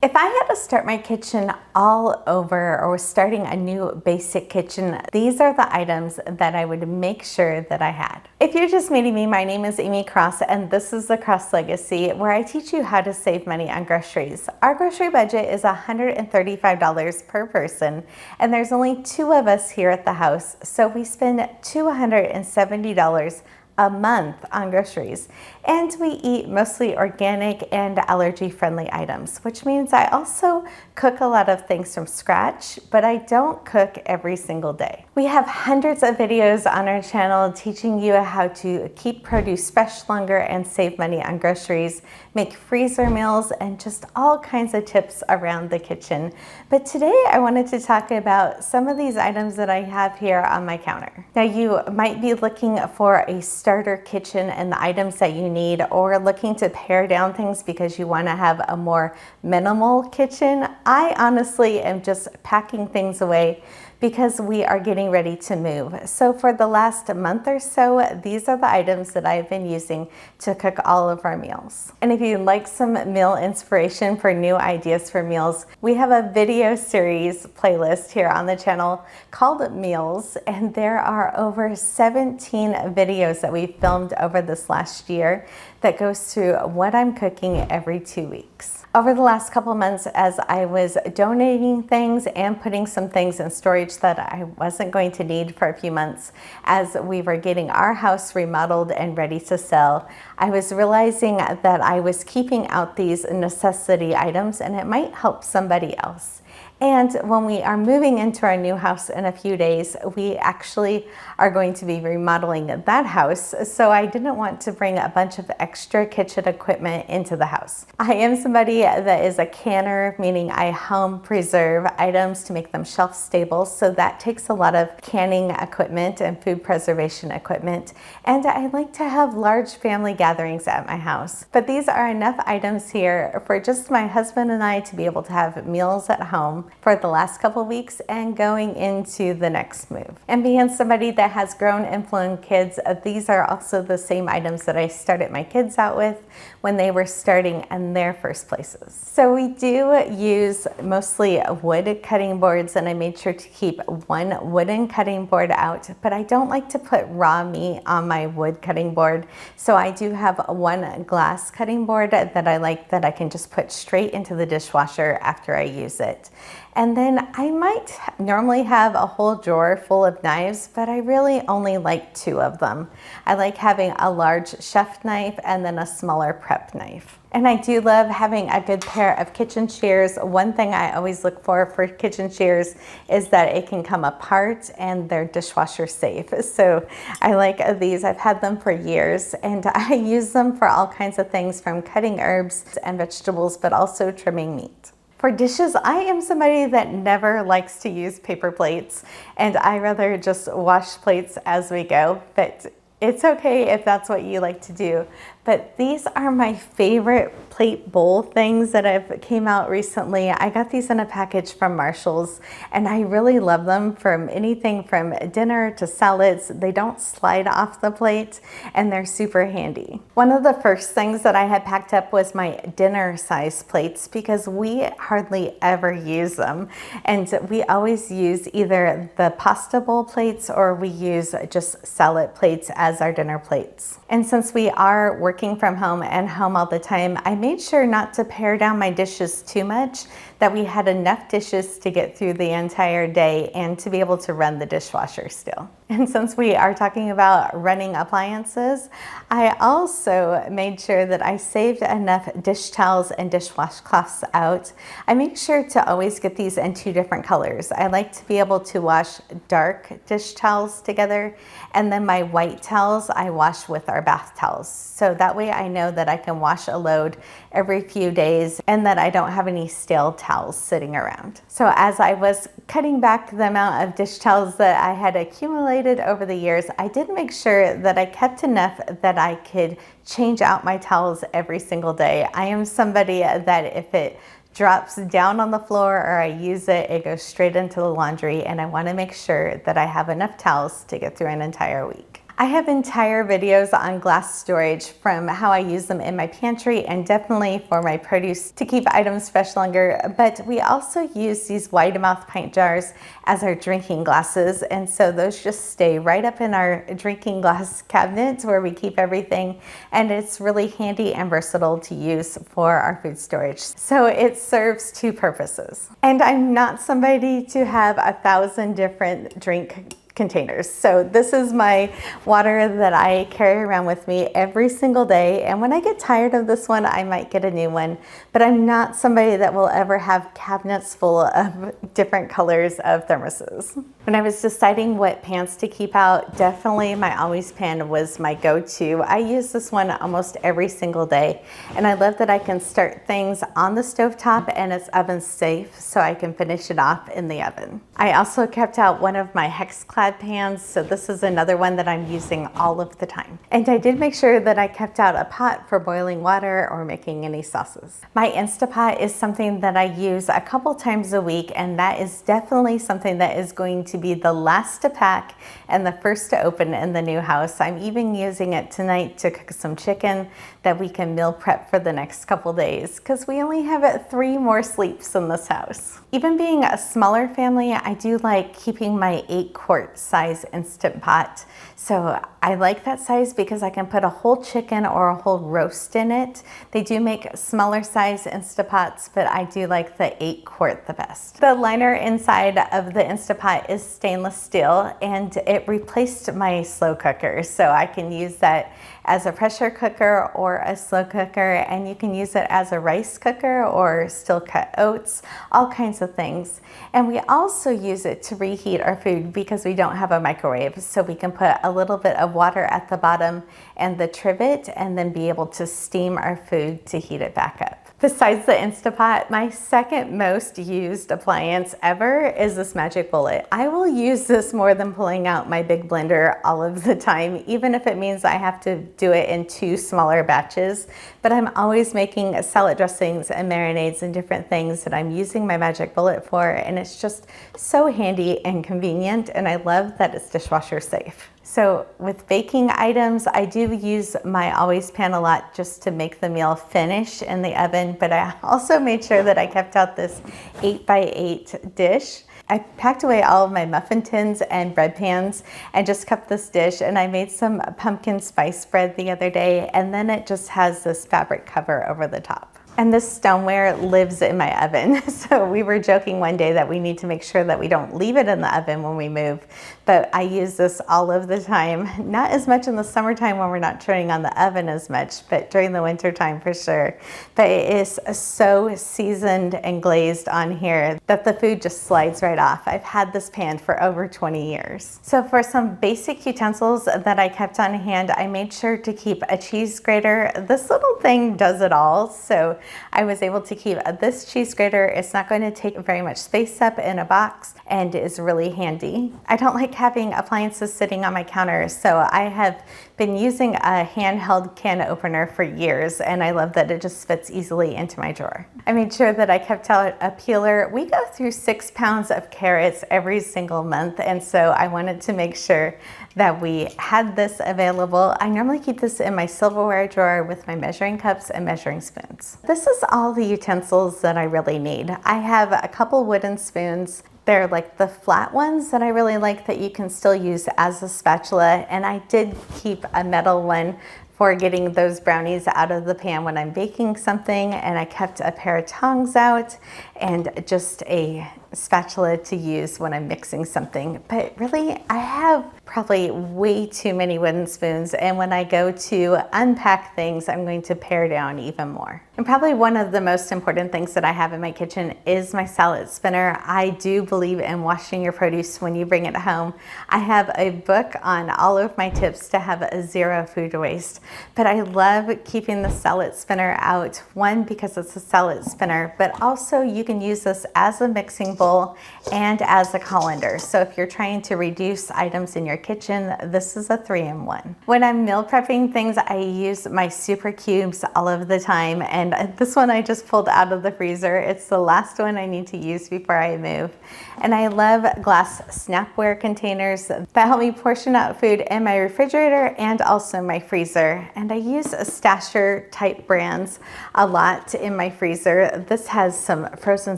If I had to start my kitchen all over or was starting a new basic kitchen, these are the items that I would make sure that I had. If you're just meeting me, my name is 𝐂𝐎𝐋𝐿 and this is the 𝐋𝐈𝐍𝐊𝐒 Legacy, where I teach you how to save money on groceries. Our grocery budget is $135 per person, and there's only 2 of us here at the house, so we spend $270 a month on groceries. And we eat mostly organic and allergy-friendly items, which means I also cook a lot of things from scratch, but I don't cook every single day. We have hundreds of videos on our channel teaching you how to keep produce fresh longer and save money on groceries, make freezer meals, and just all kinds of tips around the kitchen. But today I wanted to talk about some of these items that I have here on my counter. Now, you might be looking for a starter kitchen and the items that you need, or looking to pare down things because you want to have a more minimal kitchen. I honestly am just packing things away because we are getting ready to move. So for the last month or so, these are the items that I've been using to cook all of our meals. And if you'd like some meal inspiration for new ideas for meals, we have a video series playlist here on the channel called Meals, and there are over 17 videos that we filmed over this last year that goes through what I'm cooking every 2 weeks. Over the last couple months, as I was donating things and putting some things in storage that I wasn't going to need for a few months, as we were getting our house remodeled and ready to sell, I was realizing that I was keeping out these necessity items and it might help somebody else. And when we are moving into our new house in a few days, we actually are going to be remodeling that house. So I didn't want to bring a bunch of extra kitchen equipment into the house. I am somebody that is a canner, meaning I home preserve items to make them shelf stable. So that takes a lot of canning equipment and food preservation equipment. And I like to have large family gatherings at my house. But these are enough items here for just my husband and I to be able to have meals at home for the last couple weeks and going into the next move. And being somebody that has grown and flown kids, these are also the same items that I started my kids out with when they were starting in their first places. So we do use mostly wood cutting boards, and I made sure to keep one wooden cutting board out, but I don't like to put raw meat on my wood cutting board. So I do have one glass cutting board that I like, that I can just put straight into the dishwasher after I use it. And then I might normally have a whole drawer full of knives, but I really only like 2 of them. I like having a large chef knife and then a smaller prep knife. And I do love having a good pair of kitchen shears. One thing I always look for kitchen shears is that it can come apart and they're dishwasher safe. So I like these. I've had them for years, and I use them for all kinds of things, from cutting herbs and vegetables, but also trimming meat. For dishes, I am somebody that never likes to use paper plates, and I rather just wash plates as we go, but it's okay if that's what you like to do. But these are my favorite plate bowl things that have came out recently. I got these in a package from Marshall's, and I really love them, from anything from dinner to salads. They don't slide off the plate, and they're super handy. One of the first things that I had packed up was my dinner size plates, because we hardly ever use them. And we always use either the pasta bowl plates, or we use just salad plates as our dinner plates. And since we are working from home and home all the time, I made sure not to pare down my dishes too much, that we had enough dishes to get through the entire day and to be able to run the dishwasher still. And since we are talking about running appliances, I also made sure that I saved enough dish towels and dishwashcloths out. I make sure to always get these in 2 different colors. I like to be able to wash dark dish towels together, and then my white towels I wash with our bath towels. So that way I know that I can wash a load every few days and that I don't have any stale towels sitting around. So as I was cutting back the amount of dish towels that I had accumulated over the years, I did make sure that I kept enough that I could change out my towels every single day. I am somebody that if it drops down on the floor or I use it, it goes straight into the laundry, and I want to make sure that I have enough towels to get through an entire week. I have entire videos on glass storage from how I use them in my pantry and definitely for my produce to keep items fresh longer. But we also use these wide mouth pint jars as our drinking glasses. And so those just stay right up in our drinking glass cabinet where we keep everything. And it's really handy and versatile to use for our food storage. So it serves two purposes. And I'm not somebody to have 1,000 different drink containers. So this is my water that I carry around with me every single day. And when I get tired of this one, I might get a new one. But I'm not somebody that will ever have cabinets full of different colors of thermoses. When I was deciding what pans to keep out, definitely my Always pan was my go-to. I use this one almost every single day. And I love that I can start things on the stovetop and it's oven safe, so I can finish it off in the oven. I also kept out one of my 𝐋𝐿 pans, so this is another one that I'm using all of the time. And I did make sure that I kept out a pot for boiling water or making any sauces. My Instapot is something that I use a couple times a week, and that is definitely something that is going to be the last to pack and the first to open in the new house. I'm even using it tonight to cook some chicken that we can meal prep for the next couple days, because we only have 3 more sleeps in this house. Even being a smaller family, I do like keeping my 8-quart size Instant Pot. So I like that size because I can put a whole chicken or a whole roast in it. They do make smaller size Instapots, but I do like the 8-quart the best. The liner inside of the Instapot is stainless steel, and it replaced my slow cooker. So I can use that as a pressure cooker or a slow cooker, and you can use it as a rice cooker or still cut oats, all kinds of things. And we also use it to reheat our food because we don't have a microwave, so we can put a little bit of water at the bottom and the trivet and then be able to steam our food to heat it back up. Besides the Instapot, my second most used appliance ever is this Magic Bullet. I will use this more than pulling out my big blender all of the time, even if it means I have to do it in 2 smaller batches. But I'm always making salad dressings and marinades and different things that I'm using my Magic Bullet for, and it's just so handy and convenient, and I love that it's dishwasher safe. So with baking items, I do use my Always pan a lot just to make the meal finish in the oven, but I also made sure that I kept out this 8x8 dish. I packed away all of my muffin tins and bread pans and just kept this dish, and I made some pumpkin spice bread the other day, and then it just has this fabric cover over the top. And this stoneware lives in my oven. So we were joking one day that we need to make sure that we don't leave it in the oven when we move. But I use this all of the time. Not as much in the summertime when we're not turning on the oven as much, but during the winter time for sure. But it is so seasoned and glazed on here that the food just slides right off. I've had this pan for over 20 years. So for some basic utensils that I kept on hand, I made sure to keep a cheese grater. This little thing does it all. So I was able to keep this cheese grater. It's not going to take very much space up in a box and is really handy. I don't like having appliances sitting on my counter, so I have been using a handheld can opener for years, and I love that it just fits easily into my drawer. I made sure that I kept out a peeler. We go through 6 pounds of carrots every single month, and so I wanted to make sure that we had this available. I normally keep this in my silverware drawer with my measuring cups and measuring spoons. This is all the utensils that I really need. I have a couple wooden spoons. They're like the flat ones that I really like that you can still use as a spatula, and I did keep a metal one for getting those brownies out of the pan when I'm baking something, and I kept a pair of tongs out and just a spatula to use when I'm mixing something. But really, I have probably way too many wooden spoons, and when I go to unpack things, I'm going to pare down even more. And probably one of the most important things that I have in my kitchen is my salad spinner. I do believe in washing your produce when you bring it home. I have a book on all of my tips to have a 0 food waste, but I love keeping the salad spinner out. One, because it's a salad spinner, but also you can use this as a mixing bowl and as a colander. So if you're trying to reduce items in your kitchen, this is a 3-in-1. When I'm meal prepping things, I use my super cubes all of the time, and this one I just pulled out of the freezer. It's the last one I need to use before I move. And I love glass Snapware containers that help me portion out food in my refrigerator and also my freezer. And I use Stasher type brands a lot in my freezer. This has some frozen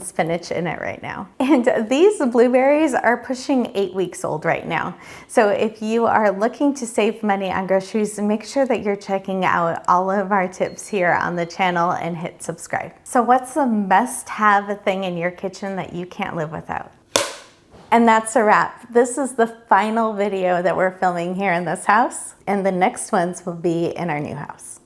spinach in it right now. And these blueberries are pushing 8 weeks old right now. So if you are looking to save money on groceries, make sure that you're checking out all of our tips here on the channel and hit subscribe. So what's the must-have thing in your kitchen that you can't live without? And that's a wrap. This is the final video that we're filming here in this house, and the next ones will be in our new house.